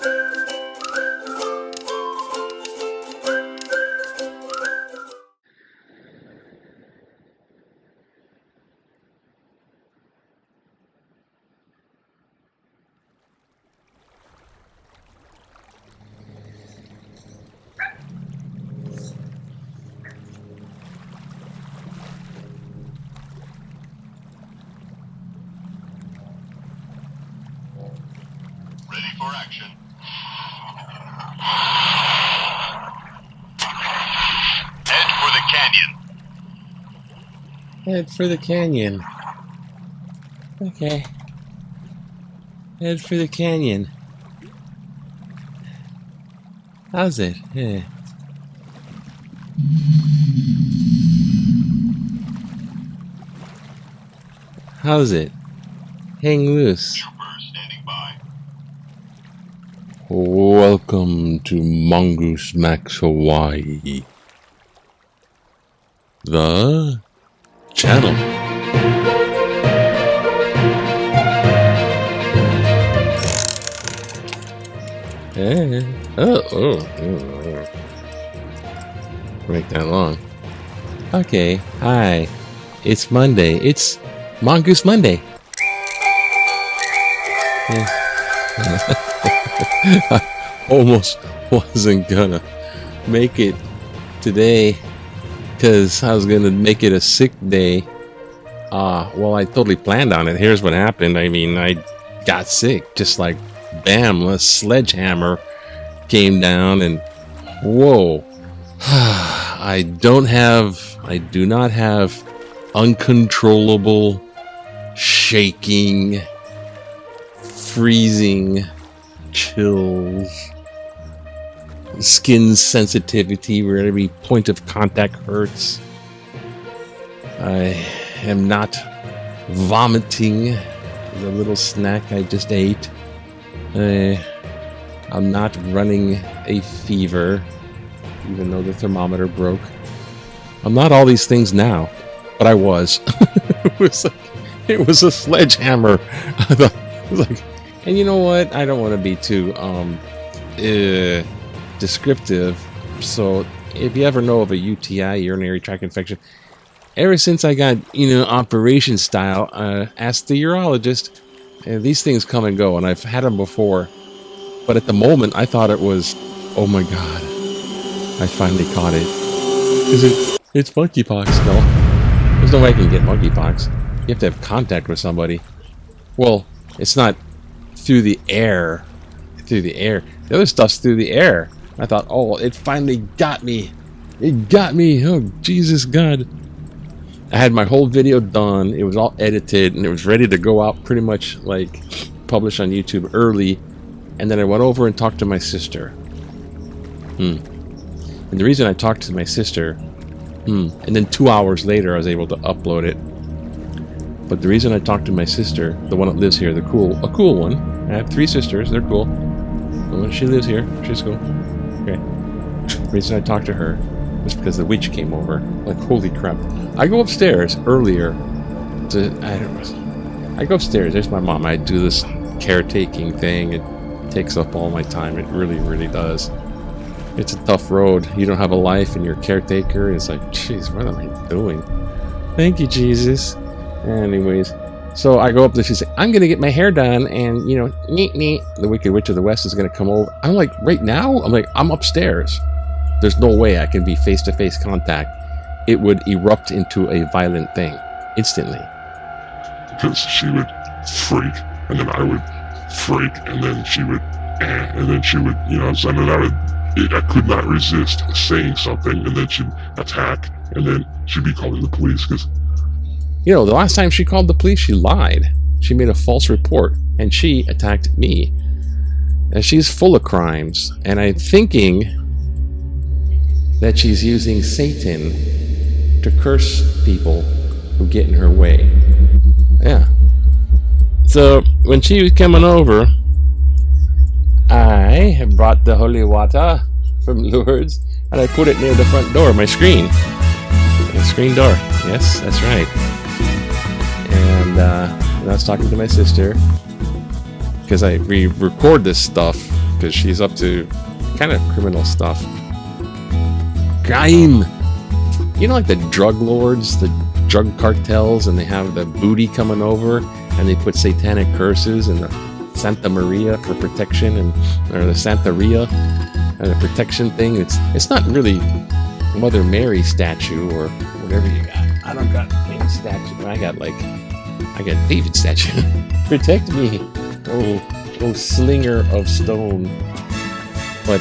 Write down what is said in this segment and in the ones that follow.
Ready for action. Head for the canyon. Head for the canyon. Okay. Head for the canyon. How's it? Yeah. How's it? Hang loose. Trooper standing by. Welcome to Mongoose Max Hawaii. The channel. Make that long. Okay, hi. It's Monday. It's Mongoose Monday. I almost wasn't gonna make it today because I was gonna make it a sick day. Well, I totally planned on it. Here's what happened. I mean, I got sick, just like bam, a sledgehammer came down, and whoa. I do not have uncontrollable shaking, freezing, chills, skin sensitivity where every point of contact hurts. I am not vomiting the little snack I just ate. I'm not running a fever, even though the thermometer broke. I'm not all these things now, but I was. It was a sledgehammer. I thought, it was like, and you know what? I don't want to be too descriptive. So if you ever know of a UTI, urinary tract infection, ever since I got, operation style, ask the urologist. And these things come and go, and I've had them before. But at the moment, I thought it was, oh my God, I finally caught it. It's monkeypox. No, there's no way I can get monkeypox. You have to have contact with somebody. Well, it's not through the air. The other stuff's through the air. I thought, oh, it finally got me. It got me. Oh, Jesus God. I had my whole video done. It was all edited, and it was ready to go out pretty much like published on YouTube early. And then I went over and talked to my sister. And the reason I talked to my sister, and then 2 hours later I was able to upload it. But the reason I talked to my sister, the one that lives here, a cool one. I have 3 sisters, they're cool. The one, she lives here, she's cool. Okay. The reason I talked to her was because the witch came over. Like, holy crap. I go upstairs earlier I go upstairs, there's my mom. I do this caretaking thing. It takes up all my time. It really, really does. It's a tough road. You don't have a life and you're a caretaker. It's like, jeez, what am I doing? Thank you, Jesus. Anyways, so I go up there. She's like, I'm going to get my hair done. And, neat. The Wicked Witch of the West is going to come over. I'm like, right now? I'm like, I'm upstairs. There's no way I can be face-to-face contact. It would erupt into a violent thing instantly. Because she would freak, and then I would freak, and then she would, and then she would, so then I could not resist saying something, and then she'd attack, and then she'd be calling the police, because... the last time she called the police, she lied. She made a false report, and she attacked me. And she's full of crimes, and I'm thinking that she's using Satan to curse people who get in her way. Yeah. So, when she was coming over, I have brought the holy water from Lourdes, and I put it near the front door, my screen. The screen door. Yes, that's right. And I was talking to my sister, because I record this stuff because she's up to kind of criminal stuff. Crime! You know, like the drug lords, the drug cartels, and they have the booty coming over, and they put satanic curses in the Santa Maria for protection, or the Santa Ria, and the protection thing. It's not really Mother Mary statue or whatever you got. I don't got any statue. I got David statue. Protect me, oh slinger of stone. But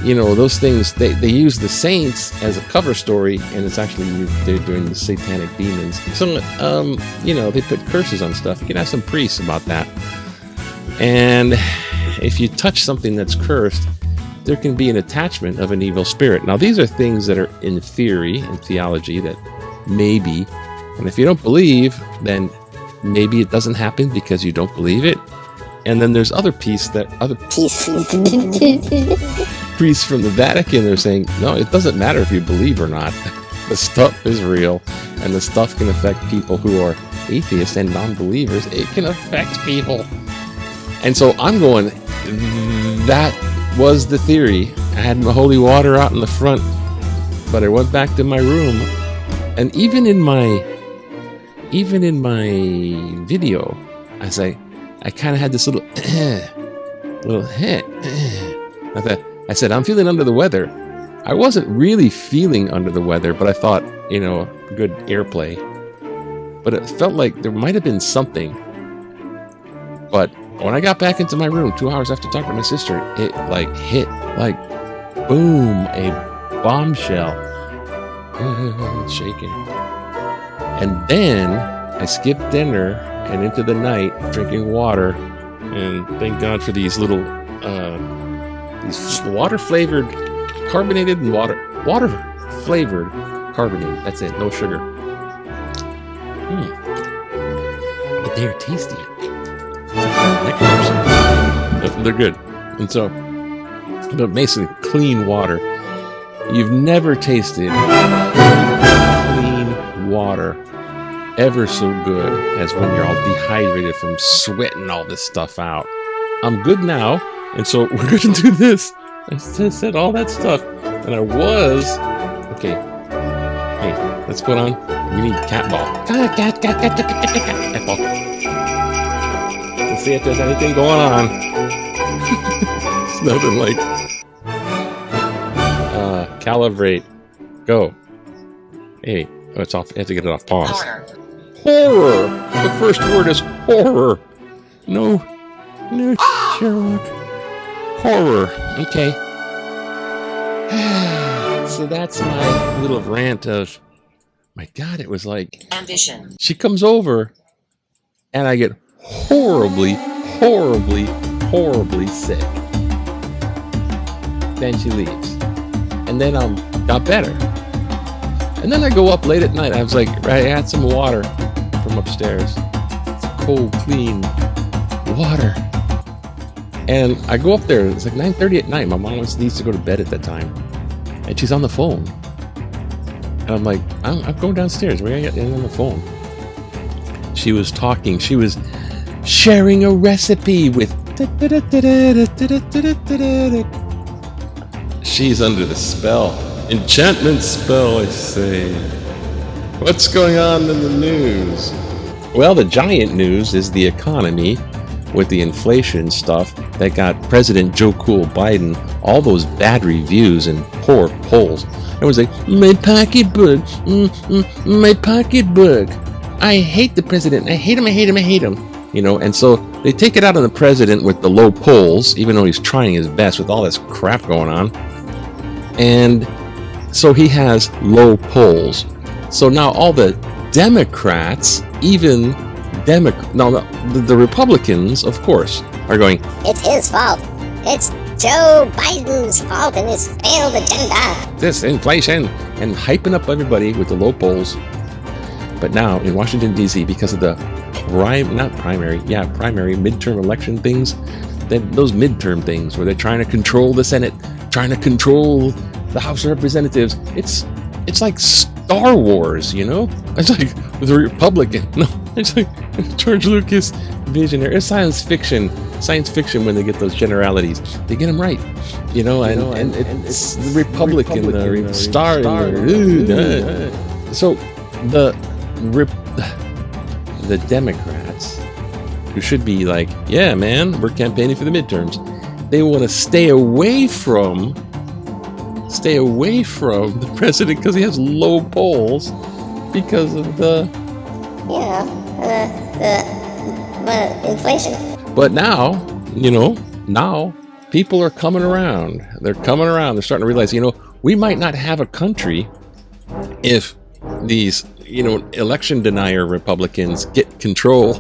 you know, those things, they use the saints as a cover story, and it's actually they're doing the satanic demons. So you know, they put curses on stuff. You can ask some priests about that. And if you touch something that's cursed, there can be an attachment of an evil spirit. Now, these are things that are in theory and theology that maybe, and if you don't believe, then maybe it doesn't happen because you don't believe it. And then there's other priests from the Vatican. They're saying, no, it doesn't matter if you believe or not. The stuff is real, and the stuff can affect people who are atheists and non-believers. It can affect people. And so I'm going, that was the theory. I had my holy water out in the front, but I went back to my room, and even in my video, I kind of had this little I said, I'm feeling under the weather. I wasn't really feeling under the weather, but I thought, you know, good airplay. But it felt like there might have been something. But when I got back into my room 2 hours after talking to my sister, it like hit, like boom, a bombshell. Shaking. And then I skipped dinner and into the night drinking water, and thank God for these little these water flavored carbonated and water flavored carbonated. That's it, no sugar. But they are tasty. They're good. And so, but basically clean water. You've never tasted clean water ever so good as when you're all dehydrated from sweating all this stuff out. I'm good now, and so we're going to do this. I said all that stuff, and I was okay. Hey, let's put on. We need cat ball. Cat ball. Let's see if there's anything going on. It's nothing like. Calibrate. Go. Hey, oh, it's off. I have to get it off pause. Horror. The first word is horror. No, Sherlock. Horror. Okay. So that's my little rant of, my God, it was like ambition. She comes over, and I get horribly sick. Then she leaves. And then got better. And then I go up late at night. I was like, I had some water from upstairs. It's cold, clean water. And I go up there. It's like 9:30 at night. My mom needs to go to bed at that time. And she's on the phone. And I'm like, I'm going downstairs. Where are you on the phone? She was talking. She was sharing a recipe with... She's under the spell. Enchantment spell, I say. What's going on in the news? Well, the giant news is the economy with the inflation stuff that got President Joe Cool Biden all those bad reviews and poor polls. Everyone's like, my pocketbook, my pocketbook. I hate the president. I hate him. You know, and so they take it out on the president with the low polls, even though he's trying his best with all this crap going on. And so he has low polls. So now all the Democrats, even the Republicans, of course, are going, it's his fault. It's Joe Biden's fault and his failed agenda. This inflation, and hyping up everybody with the low polls. But now in Washington, D.C., because of the primary midterm election things, those midterm things where they're trying to control the Senate, trying to control the House of Representatives, it's like Star Wars, you know? It's like the Republican. No, it's like George Lucas visionary. It's science fiction when they get those generalities. They get them right, you know. And it's the Republican, the Star. So the Democrats, who should be like, yeah, man, we're campaigning for the midterms. They want to stay away from the president because he has low polls because of the inflation. But now, now people are coming around. They're coming around. They're starting to realize, we might not have a country if these, election denier Republicans get control.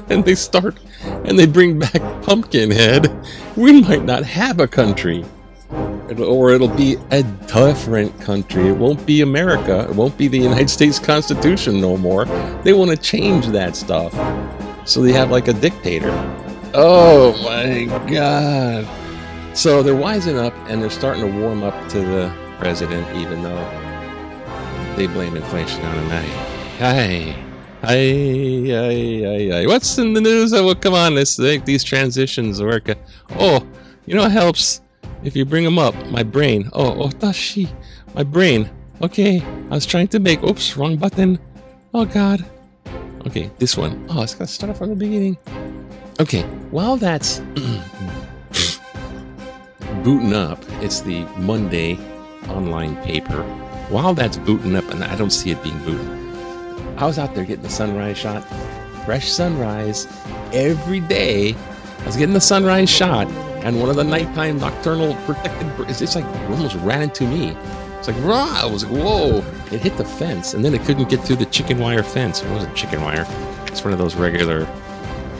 And they bring back Pumpkinhead. We might not have a country. It'll be a different country. It won't be America. It won't be the United States Constitution no more. They want to change that stuff. So they have like a dictator. Oh my God. So they're wising up and they're starting to warm up to the president, even though they blame inflation on him. Hey. What's in the news? Oh, well, come on, let's make these transitions work. Oh, it helps if you bring them up. My brain. My brain. Okay, I was trying to make. Oops, wrong button. Oh God. Okay, this one. Oh, it's got to start from the beginning. Okay, while that's booting up, it's the Monday online paper. While that's booting up, and I don't see it being booted, I was out there getting the sunrise shot. Fresh sunrise every day. I was getting the sunrise shot, and one of the nighttime nocturnal protected birds, it's like it almost ran into me. It's like, rah! I was like, whoa! It hit the fence, and then it couldn't get through the chicken wire fence. It wasn't chicken wire. It's one of those regular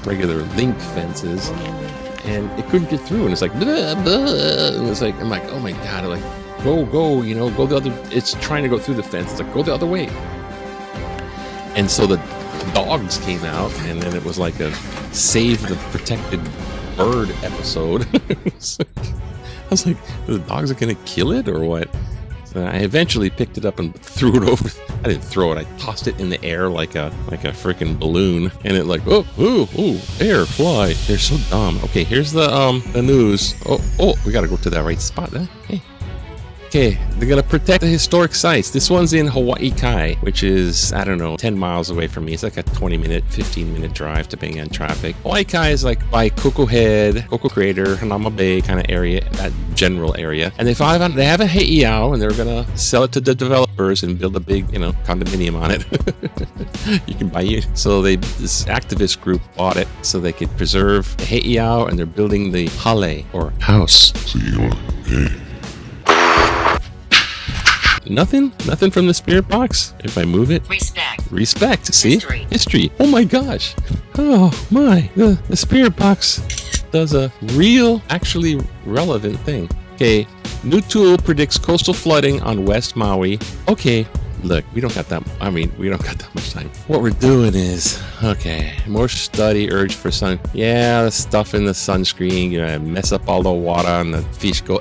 link fences, and it couldn't get through. And it's like, blah, blah. And it's like, I'm like, oh my God! I'm like, go, go the other. It's trying to go through the fence. It's like, go the other way. And so the dogs came out, and then it was like a save the protected bird episode. I was like, the dogs are gonna kill it or what? So I eventually picked it up and threw it over. I didn't throw it. I tossed it in the air like a freaking balloon, and it like, oh, air, fly. They're so dumb. Okay, here's the news. Oh, we gotta go to that right spot. Hey. Okay, they're gonna protect the historic sites. This one's in Hawaii Kai, which is, 10 miles away from me. It's like a 15-minute drive depending on traffic. Hawaii Kai is like by Coco Head, Coco Crater, Hanama Bay kind of area, that general area. And they have a heiau, and they're gonna sell it to the developers and build a big, condominium on it. You can buy it. So this activist group bought it so they could preserve the heiau, and they're building the hale, or house. So hey. Nothing from the spirit box. If I move it, respect. See, history. Oh my gosh. Oh my. The spirit box does a real, actually relevant thing. Okay, new tool predicts coastal flooding on West Maui. Okay, look, we don't got that much time. What we're doing is, more study urge for sun. Yeah, the stuff in the sunscreen, mess up all the water, and the fish go,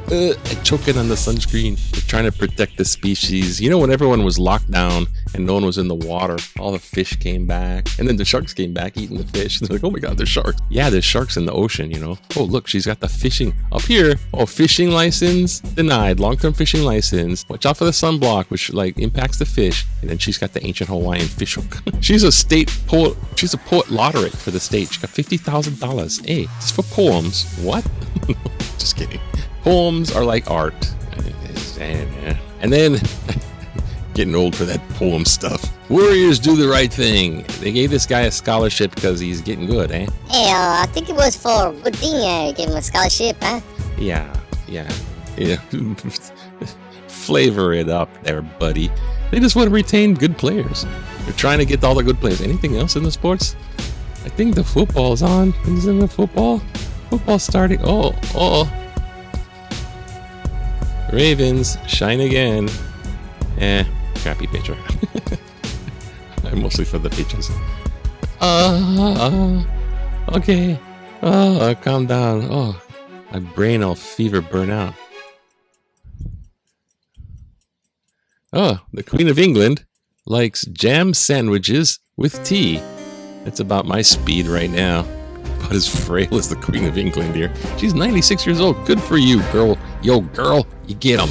choking on the sunscreen. We're trying to protect the species. When everyone was locked down and no one was in the water, all the fish came back, and then the sharks came back eating the fish. They're like, oh my God, there's sharks. Yeah, there's sharks in the ocean, Oh, look, she's got the fishing up here. Oh, fishing license denied. Long-term fishing license. Watch out for the sunblock, which impacts the fish. And then she's got the ancient Hawaiian fish hook. She's a state poet. She's a poet laureate for the state. She got $50,000. Hey, it's for poems. What? Just kidding. Poems are like art. And then getting old for that poem stuff. Warriors do the right thing. They gave this guy a scholarship because he's getting good, eh? Hey, I think it was for a good thing. Gave him a scholarship, huh? Yeah. Flavor it up there, buddy. They just want to retain good players. They're trying to get all the good players. Anything else in the sports? I think the football's on. Is it the football? Football's starting. Oh. Ravens, shine again. Crappy picture. I'm mostly for the pitches. Okay. Calm down. Oh, my brain all fever burn out. Oh, the Queen of England likes jam sandwiches with tea. That's about my speed right now. About as frail as the Queen of England here. She's 96 years old. Good for you, girl. Yo, girl, you get 'em.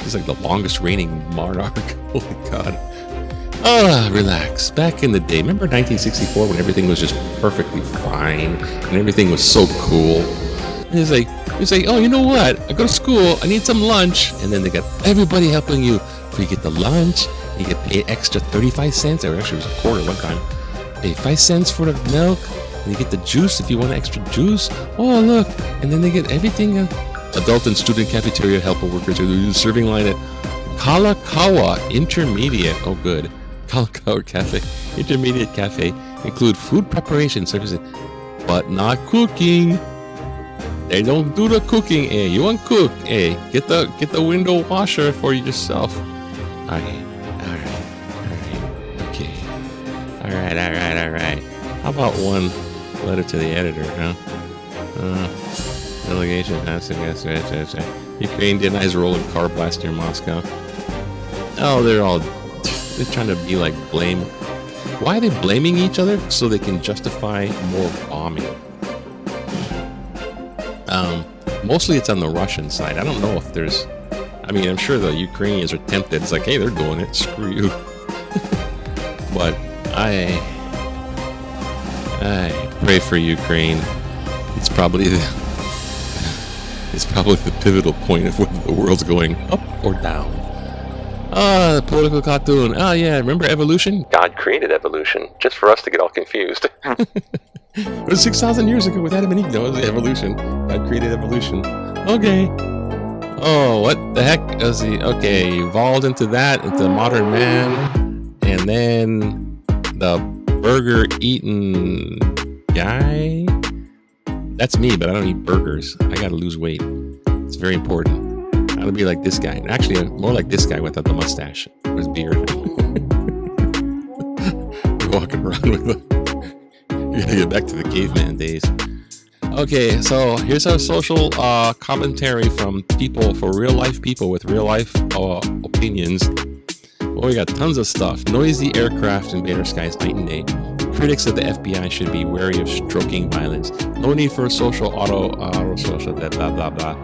She's like the longest reigning monarch. Holy God. Relax. Back in the day, remember 1964 when everything was just perfectly fine and everything was so cool? And it's like, oh, you know what? I go to school, I need some lunch. And then they got everybody helping you. So you get the lunch, you get paid extra 35 cents, or actually it was a quarter one time. Pay 5 cents for the milk, and you get the juice if you want extra juice. Oh, look. And then they get everything. Adult and student cafeteria helper workers are the serving line at Kalakaua Intermediate. Oh, good. Kalakaua Cafe. Intermediate Cafe include food preparation services, but not cooking. They don't do the cooking, eh? You want cook, eh? Get the window washer for yourself. Okay. Okay. All right. How about one letter to the editor, huh? Delegation. Ukraine denies role in car blast near Moscow. Oh, they're trying to be like blame. Why are they blaming each other? So they can justify more bombing. Mostly it's on the Russian side. I don't know if there's... I mean, I'm sure the Ukrainians are tempted. It's like, hey, they're doing it. Screw you. But I pray for Ukraine. It's probably the pivotal point of whether the world's going up or down. The political cartoon. Oh, yeah. Remember evolution? God created evolution just for us to get all confused. It was 6,000 years ago with Adam and Eve. No, it was evolution. God created evolution. Okay. Oh, what the heck? Okay, evolved into modern man. And then the burger eating guy. That's me, but I don't eat burgers. I gotta lose weight. It's very important. I gotta be like this guy. Actually, more like this guy without the mustache or his beard. Walking around with a... You gotta get back to the caveman days. Okay, so here's our social commentary from people, for real life people with real life opinions. Well, we got tons of stuff. Noisy aircraft invader skies night and day. Critics of the FBI should be wary of stroking violence. No need for a social social blah blah blah.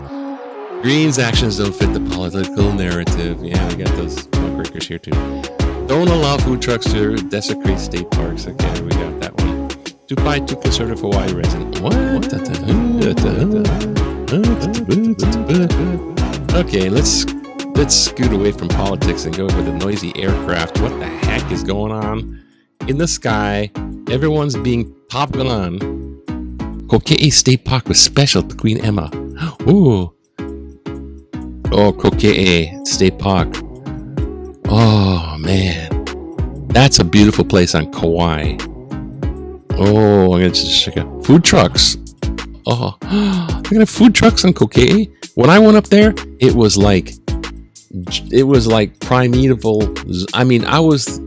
Green's actions don't fit the political narrative. Yeah, we got those muckrakers here too. Don't allow food trucks to desecrate state parks. Okay, we got that one. Dubai to conservative Hawaii resident. What? Okay, let's scoot away from politics and go over the noisy aircraft. What the heck is going on in the sky? Everyone's being popped on. Kokee State Park was special to WHENevah. Ooh. Oh, Kokee State Park. Oh, man. That's a beautiful place on Kauai. Oh, I'm gonna just check out food trucks. Oh, look at food trucks on Kokee. When I went up there, it was like primeval. I mean,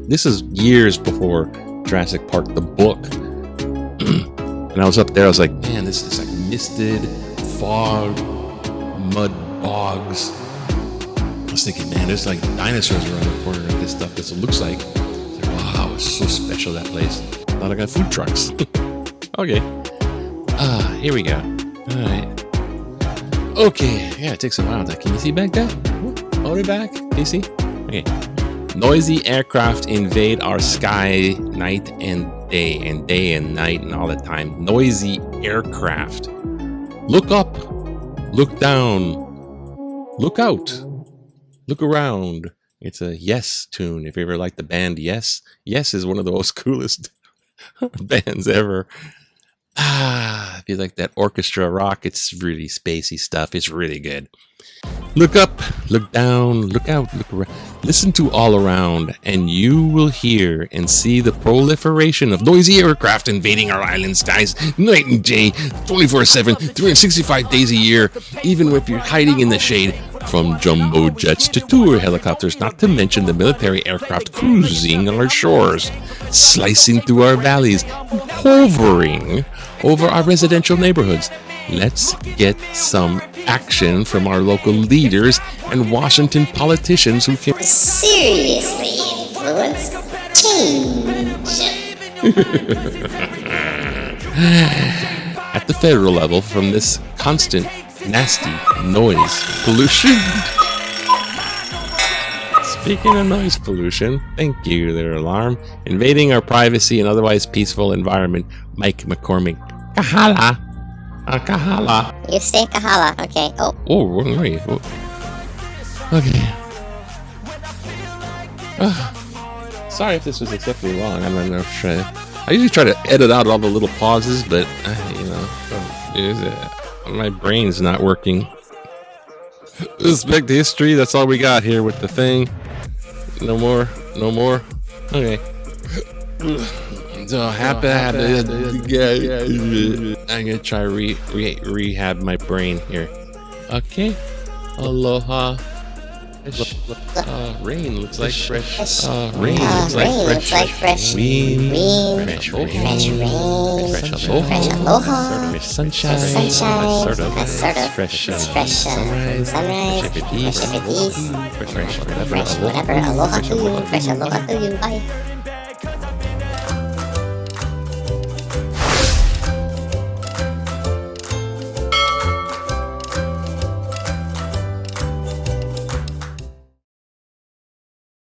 this is years before Jurassic Park, the book. And I was up there, I was like, man, this is like misted, fog, mud bogs. I was thinking, man, there's like dinosaurs around the corner of this stuff. This looks like, wow, it's so special, that place. Thought I got food trucks. Okay. Here we go. All right. Okay. Yeah, it takes a while. Can you see back there? All the way back. Can you see? Okay. Noisy aircraft invade our sky night and day and night and all the time. Noisy aircraft. Look up. Look down. Look out. Look around. It's a Yes tune. If you ever liked the band Yes, Yes is one of the most coolest bands ever. If you like that orchestra rock, it's really spacey stuff. It's really good. Look up, look down, look out, look around. Listen to all around, and you will hear and see the proliferation of noisy aircraft invading our island skies night and day, 24/7, 365 days a year, even if you're hiding in the shade. From jumbo jets to tour helicopters, not to mention the military aircraft cruising on our shores, slicing through our valleys, hovering over our residential neighborhoods. Let's get some action from our local leaders and Washington politicians who can Seriously influence change. at the federal level from this constant, nasty noise pollution. Speaking of noise pollution, thank you there, alarm. Invading our privacy and otherwise peaceful environment, Mike McCormick. Kahala. Kahala. You say Kahala, okay. Oh, Wrong way. Oh. Okay. Sorry if this was excessively long. I don't know. I usually try to edit out all the little pauses, but my brain's not working. Respect history. That's all we got here with the thing. No more. Okay. So happy. I'm gonna try rehab my brain here. Okay. Aloha. Rain looks like fresh. Rain looks like fresh. Rain. Fresh rain. Fresh aloha. Fresh sunshine. Sort of fresh sunrise. Fresh east. Fresh whatever. Aloha to you. Fresh aloha to you. Bye.